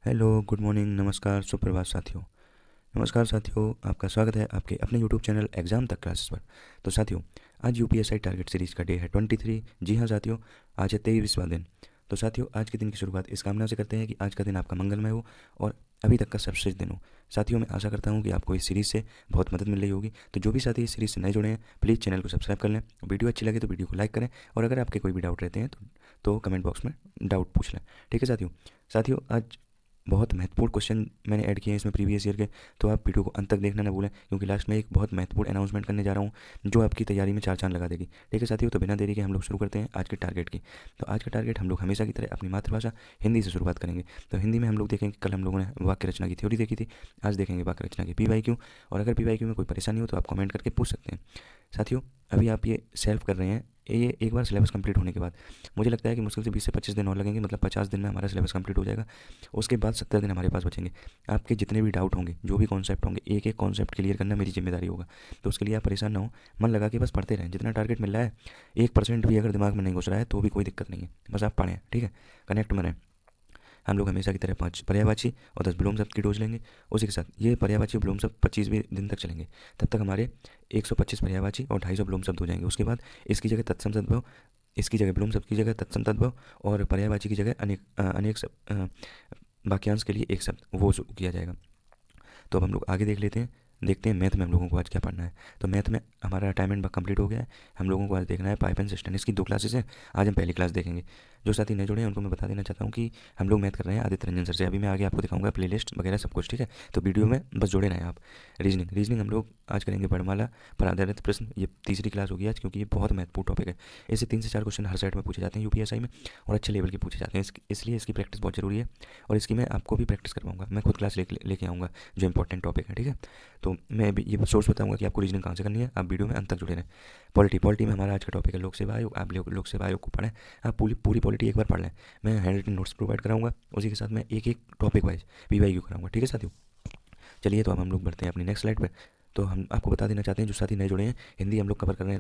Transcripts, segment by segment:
Hello, good morning, नमस्कार, सुप्रभात साथियों। नमस्कार साथियों, आपका स्वागत है आपके अपने यूट्यूब चैनल एग्ज़ाम तक क्लासेस पर। तो साथियों, आज यूपीएसआई टारगेट सीरीज़ का डे है 23। जी हाँ साथियों, आज है 23वां दिन। तो साथियों, आज के दिन की शुरुआत इस कामना से करते हैं कि आज का दिन आपका मंगलमय हो और अभी तक का सर्वश्रेष्ठ दिन हो। साथियों, मैं आशा करता हूँ कि आपको इस सीरीज़ से बहुत मदद मिल रही होगी। तो जो भी साथी इस सीरीज़ से नए जुड़े हैं, प्लीज़ चैनल को सब्सक्राइब कर लें। वीडियो अच्छी लगे तो वीडियो को लाइक करें, और अगर आपके कोई भी डाउट रहते हैं तो कमेंट बॉक्स में डाउट पूछ लें। ठीक है साथियों। साथियों, आज बहुत महत्वपूर्ण क्वेश्चन मैंने ऐड किए हैं इसमें प्रीवियस ईयर के। तो आप वीडियो को अंत तक देखना ना भूलें, क्योंकि लास्ट में एक बहुत महत्वपूर्ण अनाउंसमेंट करने जा रहा हूँ जो आपकी तैयारी में चार चांद लगा देगी। ठीक है साथियों, तो बिना देरी के हम लोग शुरू करते हैं आज के टारगेट की। तो आज का टारगेट हम लोग हमेशा की तरह अपनी मातृभाषा हिंदी से शुरुआत करेंगे। तो हिंदी में हम लोग देखेंगे, कल हम लोगों ने वाक्य रचना की थ्योरी देखी थी, आज देखेंगे वाक्य रचना की PYQ। और अगर PYQ में कोई परेशानी हो तो आप कमेंट करके पूछ सकते हैं। साथियों, अभी आप ये सेल्फ कर रहे हैं, ये एक बार सिलेबस कंप्लीट होने के बाद मुझे लगता है कि मुश्किल से 20 से 25 दिन और लगेंगे, मतलब 50 दिन में हमारा सिलेबस कंप्लीट हो जाएगा। उसके बाद 70 दिन हमारे पास बचेंगे। आपके जितने भी डाउट होंगे, जो भी कॉन्सेप्ट होंगे, एक एक कॉन्सेप्ट क्लियर करना मेरी जिम्मेदारी होगा। तो उसके लिए आप परेशान ना हो, मन लगा के बस पढ़ते रहें। जितना टारगेट मिल रहा है 1% भी अगर दिमाग में नहीं घुस रहा है तो भी कोई दिक्कत नहीं है, बस आप पढ़ें। ठीक है, कनेक्ट में रहें। हम लोग हमेशा की तरह 5 पर्यायवाची और 10 विलोम शब्द की डोज लेंगे। उसी के साथ ये पर्यायवाची और विलोम शब्द 25वें दिन तक चलेंगे। तब तक हमारे 125 पर्यायवाची और 250 विलोम शब्द हो जाएंगे। उसके बाद इसकी जगह तत्सम तद्भव, इसकी जगह विलोम शब्द की जगह तत्सम तद्भव, और पर्यायवाची की जगह अनेक वाक्यांश के लिए एक शब्द वो किया जाएगा। तो अब हम लोग आगे देख लेते हैं, देखते हैं मैथ में हम लोगों को आज क्या पढ़ना है। तो मैथ में हमारा टाइम एंड कंप्लीट हो गया है। हम लोगों को आज देखना है पाइप एंड सिस्टम। इसकी 2 क्लासेस हैं, आज हम पहली क्लास देखेंगे। जो साथी नए जुड़े हैं उनको मैं बता देना चाहता हूँ कि हम लोग मैथ कर रहे हैं आदित्य रंजन सर से। अभी मैं आगे आपको दिखाऊंगा प्लेलिस्ट वगैरह सब कुछ। ठीक है, तो वीडियो में बस जुड़े रहें आप। रीजनिंग हम लोग आज करेंगे वर्णमाला पर आधारित प्रश्न। ये तीसरी क्लास होगी आज, क्योंकि ये बहुत महत्वपूर्ण टॉपिक है। इससे 3 से 4 क्वेश्चन हर साइड में पूछे जाते हैं यूपीएसआई में, और अच्छे लेवल के पूछे जाते हैं। इसलिए इसकी प्रैक्टिस बहुत जरूरी है, और इसकी मैं आपको भी प्रैक्टिस करवाऊंगा। मैं खुद क्लास लेके आऊँगा जो इंपॉर्टेंट टॉपिक है। ठीक है, तो मैं भी ये सोर्स बताऊंगा कि आपको रीजनिंग कहाँ से करनी है। आप वीडियो में अंत तक जुड़े रहें। पॉलिटी में हमारा आज का टॉपिक है लोक सेवा आयोग। आप लोक सेवा आयोग को पढ़ें, आप पूरी पूरी पॉलिटी एक बार पढ़ लें। मैं हैंड रिटन नोट्स प्रोवाइड कराऊंगा, उसी के साथ मैं एक एक टॉपिक वाइज PYQ कराऊंगा। ठीक है साथियों, चलिए तो अब हम लोग बढ़ते हैं अपनी नेक्स्ट स्लाइड पर। तो हम आपको बता देना चाहते हैं, जो साथी नए जुड़े हैं, हिंदी हम लोग कवर कर रहे हैं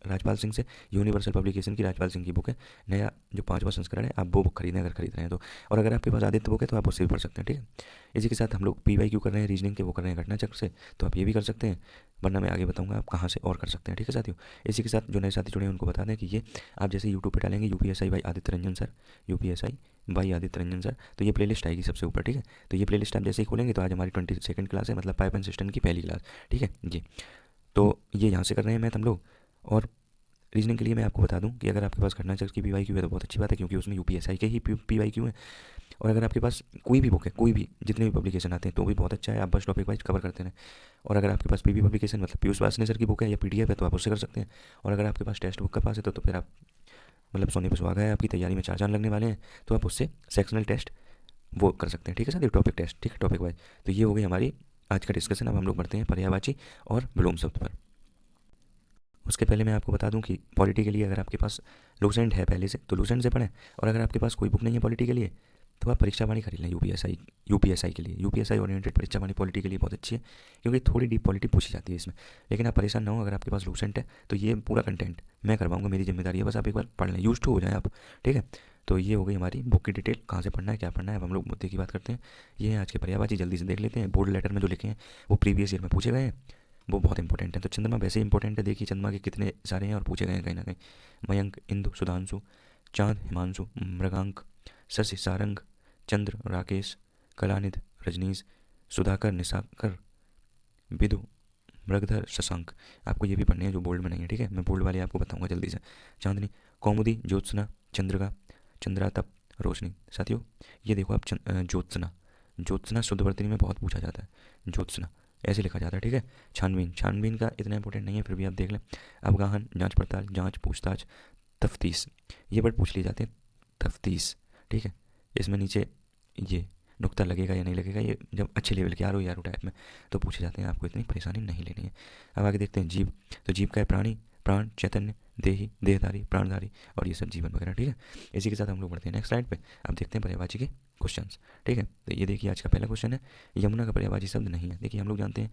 राजपाल सिंह से। यूनिवर्सल पब्लिकेशन की राजपाल सिंह की बुक है, नया जो 5वां संस्करण है। आप वो बुक खरीदें अगर खरीद रहे हैं तो। और अगर आपके पास आदित्य बुक है तो आप उससे भी पढ़ सकते हैं। ठीक है, इसी के साथ हम लोग PYQ कर रहे हैं रीजनिंग के, वो कर रहे हैं घटना चक्र से। तो आप ये भी कर सकते हैं, वरना मैं आगे बताऊंगा आप कहाँ से और कर सकते हैं। ठीक है साथियों, इसी के साथ जो नए साथी जुड़े हैं उनको बता दें कि ये आप जैसे यूट्यूब पे डालेंगे UPSI by Aditya Ranjan sir, UPSI by Aditya Ranjan sir, तो ये प्लेलिस्ट आएगी सबसे ऊपर। ठीक है, तो ये प्लेलिस्ट आप जैसे ही खोलेंगे तो आज हमारी 22nd क्लास है, मतलब पाइप एंड सिस्टम की पहली क्लास। ठीक है जी, तो ये यहाँ से कर रहे हैं मैथ हम लोग। और रीजनिंग के लिए मैं आपको बता दूं कि अगर आपके पास घटना चक्र की PYQ है तो बहुत अच्छी बात है, क्योंकि उसमें UPSI के ही PYQ है। और अगर आपके पास कोई भी बुक है, कोई भी जितने भी पब्लिकेशन आते हैं तो भी बहुत अच्छा है, आप बस टॉपिक वाइज कवर करते हैं। और अगर आपके पास PB पब्लिकेशन मतलब पीयूष वासने सर की बुक है या PDF है तो आप उससे कर सकते हैं। और अगर आपके पास टेक्स्ट बुक का पास है तो फिर आप मतलब सोने पर सुहागा है, आपकी तैयारी में चार चांद लगने वाले हैं, तो आप उससे सेक्शनल टेस्ट वो कर सकते हैं। ठीक है सर, ये टॉपिक टेस्ट। ठीक है, टॉपिक वाइज। तो ये हो गई हमारी आज का डिस्कशन। अब हम लोग बढ़ते हैं पर्यायवाची और विलोम शब्द पर। उसके पहले मैं आपको बता दूं कि पॉलिटी के लिए अगर आपके पास लूसेंट है पहले से तो लूसेंट से पढ़ें, और अगर आपके पास कोई बुक नहीं है पॉलिटी के लिए तो आप परीक्षा वाणी खरीद लें। यूपीएसआई के लिए, यूपीएसआई ओरिएंटेड परीक्षा वाणी पॉलिटी के लिए बहुत अच्छी है, क्योंकि थोड़ी डीप पॉलिटी पूछी जाती है इसमें। लेकिन आप परेशान ना हो, अगर आपके पास लूसेंट है तो ये पूरा कंटेंट मैं करवाऊंगा, मेरी जिम्मेदारी है, बस आप एक बार पढ़ लें, यूज टू हो जाए आप। ठीक है, तो ये हो गई हमारी बुक की डिटेल, कहाँ से पढ़ना है क्या पढ़ना है। अब हम लोग मुद्दे की बात करते हैं। ये है आज के पर्यायवाची, जल्दी से देख लेते हैं। बोर्ड लेटर में जो लिखे हैं वो प्रीवियस ईयर में पूछे गए हैं, वो बहुत इंपॉर्टेंट है। तो चंद्रमा वैसे ही इंपॉर्टेंट है, देखिए चंद्रमा के कितने सारे हैं और पूछे गए हैं कहीं ना कहीं। मयंक, इंदु, सुधांशु, चांद, हिमांशु, मृगांक, शशि, सारंग, चंद्र, राकेश, कलानिधि, रजनीश, सुधाकर, निशाकर, विदु, मृगधर, शशांक। आपको ये भी पढ़ने हैं जो बोल्ड में नहीं है। ठीक है, मैं बोल्ड वाले आपको बताऊंगा जल्दी से। चांदनी, कौमुदी, ज्योत्सना, चंद्रिका, चंद्रातप, रोशनी। साथियों, ये देखो आप ज्योत्सना, ज्योत्सना शुद्धवर्तनी में बहुत पूछा जाता है, ज्योत्सना ऐसे लिखा जाता है। ठीक है, छानबीन का इतना इंपॉर्टेंट नहीं है, फिर भी आप देख लें। अवगाहन, जांच पड़ताल, जांच, पूछताछ, तफ्तीश, ये वर्ड पूछ लिए जाते हैं, तफ्तीश। ठीक है, इसमें नीचे ये नुक्ता लगेगा या नहीं लगेगा, ये जब अच्छे लेवल के आर टाइप में तो पूछे जाते हैं, आपको इतनी परेशानी नहीं लेनी है। अब आगे देखते हैं जीव। तो जीव का है प्राणी, प्राण, चैतन्य, देही, देहधारी, प्राणधारी, और ये सब जीवन वगैरह। ठीक है, इसी के साथ हम लोग बढ़ते हैं नेक्स्ट स्लाइड पे। अब देखते हैं पर्यायवाची के क्वेश्चंस। ठीक है, तो ये देखिए आज का पहला क्वेश्चन है, यमुना का पर्यायवाची शब्द नहीं है। देखिए हम लोग जानते हैं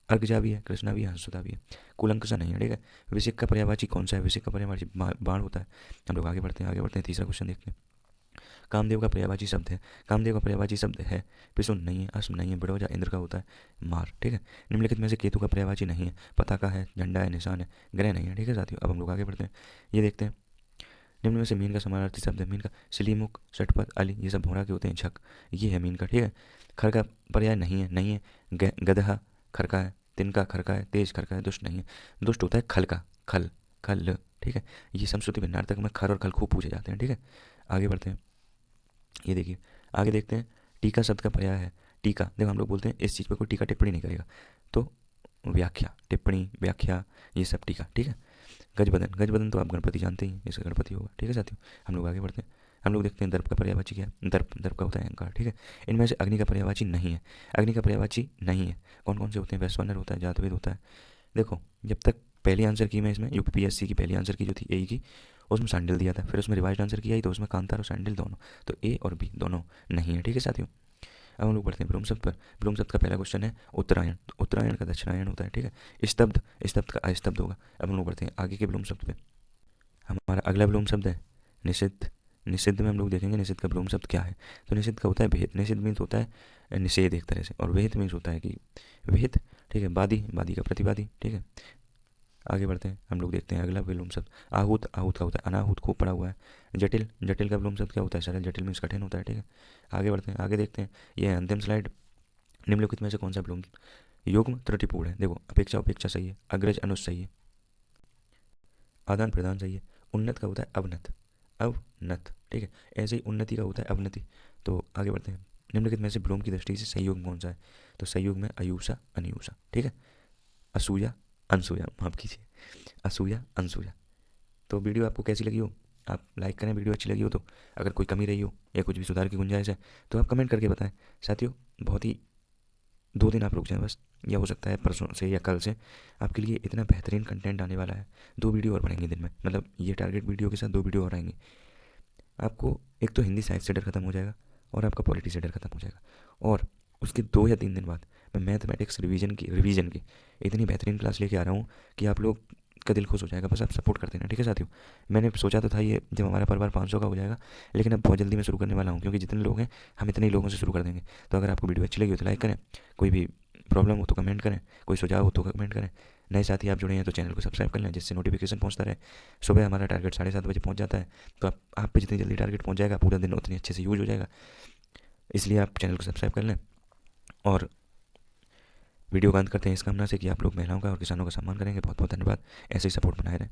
अर्घजा भी है, कृष्णा भी है, हंसुदा भी है, कुलंकसा नहीं है। ठीक है, विषिक का पर्यायवाची कौन सा है? विषिक का पर्यायवाची बाण होता है। हम लोग आगे बढ़ते हैं तीसरा क्वेश्चन देखते हैं। कामदेव का पर्यायवाची शब्द है, कामदेव का पर्यायवाची शब्द है, पिसुन नहीं है, अश्व नहीं है, बिड़ौजा इंद्र का होता है, मार, ठीक है। निम्नलिखित में से केतु का पर्यायवाची नहीं है, पताका है, झंडा है, निशान है, ग्रह नहीं है, ठीक है साथियों। अब हम लोग आगे बढ़ते हैं, ये देखते हैं निम्न में से मीन का समानार्थी शब्द है, मीन का सिलीमुख, षटपथ, अली, ये सब भौरा के होते हैं, झक, ये है मीन का, ठीक है। खर का पर्याय नहीं है, नहीं है, गदहा खरका है, तिनका खरका है, तेज खरका है, दुष्ट नहीं है, दुष्ट होता है खल का, खल, खल, ठीक है। ये समश्रुति भिन्नार्थक में खर और खल खूब पूछे जाते हैं, ठीक है। आगे बढ़ते हैं, ये देखिए आगे देखते हैं, टीका शब्द का पर्याय है, टीका, देखो हम लोग बोलते हैं इस चीज़ पर कोई टीका टिप्पणी नहीं करेगा, तो व्याख्या, टिप्पणी, व्याख्या, ये सब टीका, ठीक है। गजबदन, गजबदन तो आप गणपति जानते ही, इसका गणपति होगा, ठीक है साथियों। हम लोग आगे बढ़ते हैं, हम लोग देखते हैं दर्प का पर्यायवाची क्या है, दर्प, दर्प का होता है अहंकार, ठीक है। इनमें से अग्नि का पर्यायवाची नहीं है, अग्नि का पर्यायवाची नहीं है, कौन कौन से होते हैं, वैश्वानर होता है, जातवेद होता है। देखो जब तक पहली आंसर की मैं इसमें यूपीपीएससी की पहली आंसर की जो थी ए की, उसमें सैंडल दिया था, फिर उसमें रिवाइज आंसर की आई तो उसमें कांतार और सैंडल दोनों, तो ए और बी दोनों नहीं है, ठीक है साथियों। अब हम लोग बढ़ते हैं ब्रह्म शब्द पर, ब्रह्म शब्द का पहला क्वेश्चन है उत्तरायण, तो उत्तरायण का दक्षिणायन होता है, ठीक है। स्तब्ध, स्तब्ध का अस्तब्ध होगा। अब हम लोग बढ़ते हैं आगे के ब्रह्म शब्द पे, हमारा अगला ब्लूम शब्द है निषिद्ध, निषिद्ध में हम लोग देखेंगे निषिद्ध का ब्लूम शब्द क्या है, तो निषिद्ध का होता है भेद, निषिद्ध मीन्स होता है निषेध एक तरह से, और वेद मीन्स होता है कि वेद, ठीक है, वादी, वादी का प्रतिवादी, ठीक है। आगे बढ़ते हैं, हम लोग देखते हैं अगला ब्लूम शब्द आहूत, आहूत का होता है अनाहूत, खूब पड़ा हुआ है। जटिल, जटिल का ब्लूम शब्द क्या होता है, सरल, जटिल मीन्स कठिन होता है, ठीक है। आगे बढ़ते हैं, आगे देखते हैं, ये है अंतिम स्लाइड, निम्नलिखित में से कौन सा ब्लूम युग्म त्रुटिपूर्ण है, देखो अपेक्षा उपेक्षा सही है, अग्रज अनुज सही है, आदान प्रदान सही है, उन्नत का होता है अवनत, अवनत, ठीक है। ऐसे ही उन्नति का होता है अवनति। तो आगे बढ़ते हैं, निम्नलिखित में से ब्लूम की दृष्टि से संयोग कौन सा है, तो संयोग में अयूषा अनियूषा, ठीक है। असूया अनसूया, माफ कीजिए, असूया अनसूया। तो वीडियो आपको कैसी लगी हो, आप लाइक करें, वीडियो अच्छी लगी हो तो, अगर कोई कमी रही हो या कुछ भी सुधार की गुंजाइश है तो आप कमेंट करके बताएं साथियों। बहुत ही 2 दिन आप रुक जाएं बस, या हो सकता है परसों से या कल से आपके लिए इतना बेहतरीन कंटेंट आने वाला है, 2 वीडियो और बनेंगे दिन में, मतलब ये टारगेट वीडियो के साथ 2 वीडियो और आएंगे। आपको एक तो हिंदी साहित्य से डर खत्म हो जाएगा और आपका पॉलिटी से डर खत्म हो जाएगा, और उसके 2 या 3 दिन बाद मैं मैथमेटिक्स रिवीजन की इतनी बेहतरीन क्लास लेके आ रहा हूँ कि आप लोग का दिल खुश हो जाएगा, बस आप सपोर्ट करते रहना, ठीक है साथियों। मैंने सोचा तो था ये जब हमारा परिवार 500 का हो जाएगा, लेकिन अब बहुत जल्दी मैं शुरू करने वाला हूँ, क्योंकि जितने लोग हैं हम इतने ही लोगों से शुरू कर देंगे। तो अगर आपको वीडियो अच्छी लगी हो तो लाइक करें, कोई भी प्रॉब्लम हो तो कमेंट करें, कोई सुझाव हो तो कमेंट करें। नए साथी आप जुड़े हैं तो चैनल को सब्सक्राइब कर लें, जिससे नोटिफिकेशन पहुंचता रहे। सुबह हमारा टारगेट 7:30 बजे पहुंच जाता है, तो आप पे जितनी जल्दी टारगेट पहुंच जाएगा पूरा दिन उतनी अच्छे से यूज हो जाएगा, इसलिए आप चैनल को सब्सक्राइब कर लें। और वीडियो बंद करते हैं इस कामना से कि आप लोग महिलाओं का और किसानों का सम्मान करेंगे। बहुत बहुत धन्यवाद, ऐसे ही सपोर्ट बनाए रहें।